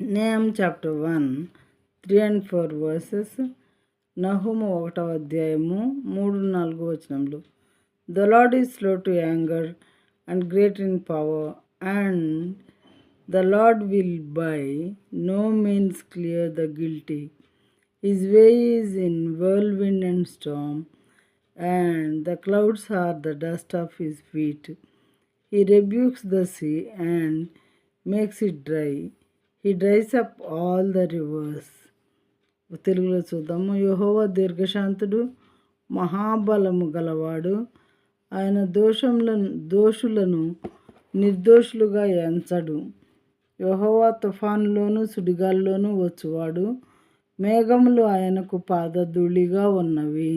Nahum chapter 1, 3 and 4 verses. నహుము 1వ అధ్యాయము 3-4 వచనములు. The Lord is slow to anger and great in power, and the Lord will by no means clear the guilty. His way is in whirlwind and storm, and the clouds are the dust of his feet. He rebukes the sea and makes it dry. He dries up all the rivers. తెలుగులో చూద్దాము. యెహోవా దీర్ఘశాంతుడు, మహాబలము గలవాడు. ఆయన దోషులను నిర్దోషులుగా ఎంచడు. యెహోవా తుఫానులోను సుడిగాల్లోనూ వచ్చువాడు. మేఘములు ఆయనకు పాదధూళిగా ఉన్నవి.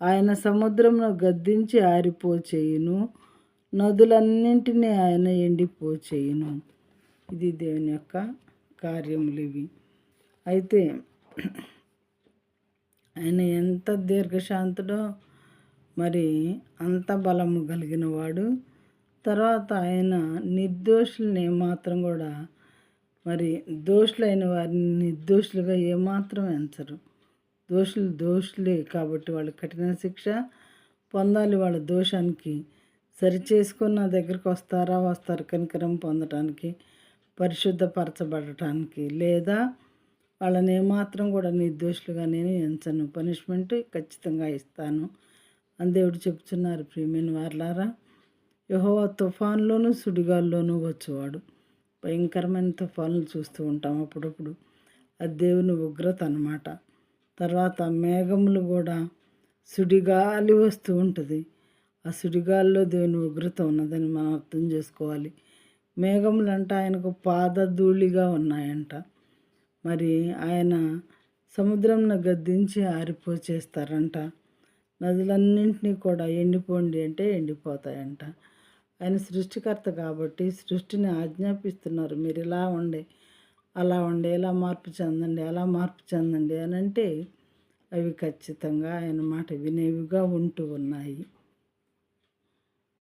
ఆయన సముద్రమును గద్దించి ఆరిపోచేయును, నదులన్నింటినీ ఆయన ఎండిపోచేయును. ఇది దేవుని యొక్క కార్యములు ఇవి. అయితే ఆయన ఎంత దీర్ఘశాంతుడో మరి అంత బలము కలిగిన వాడు. తర్వాత ఆయన నిర్దోషుల్ని ఏమాత్రం కూడా మరి దోషులైన వారిని నిర్దోషులుగా ఏమాత్రం ఎంచరు. దోషులే కాబట్టి వాళ్ళు కఠిన శిక్ష పొందాలి. వాళ్ళ దోషానికి సరిచేసుకొని నా దగ్గరికి వస్తారు కనికరం పొందటానికి, పరిశుద్ధపరచబడటానికి. లేదా వాళ్ళని ఏమాత్రం కూడా నిర్దోషులుగా నేను ఎంచను, పనిష్మెంట్ ఖచ్చితంగా ఇస్తాను అని దేవుడు చెప్తున్నారు. ప్రియమైన వారలారా, యెహోవా తుఫాన్లోనూ సుడిగాల్లోనూ వచ్చేవాడు. భయంకరమైన తుఫాన్లు చూస్తూ ఉంటాం అప్పుడప్పుడు. అది దేవుని ఉగ్రత అన్నమాట. తర్వాత మేఘములు కూడా సుడిగాలి వస్తూ ఉంటుంది. ఆ సుడిగాల్లో దేవుని ఉగ్రత ఉన్నదని మనం అర్థం చేసుకోవాలి. మేఘములు అంట ఆయనకు పాదధూళిగా ఉన్నాయంట. మరి ఆయన సముద్రంను గద్దించి ఆరిపోచేస్తారంట. నదులన్నింటినీ కూడా ఎండిపోండి అంటే ఎండిపోతాయంట. ఆయన సృష్టికర్త కాబట్టి సృష్టిని ఆజ్ఞాపిస్తున్నారు. మీరు ఇలా ఉండే, అలా ఉండే, ఇలా మార్పు చెందండి, అలా మార్పు చెందండి అని అంటే అవి ఖచ్చితంగా ఆయన మాట వినేవిగా ఉంటూ ఉన్నాయి.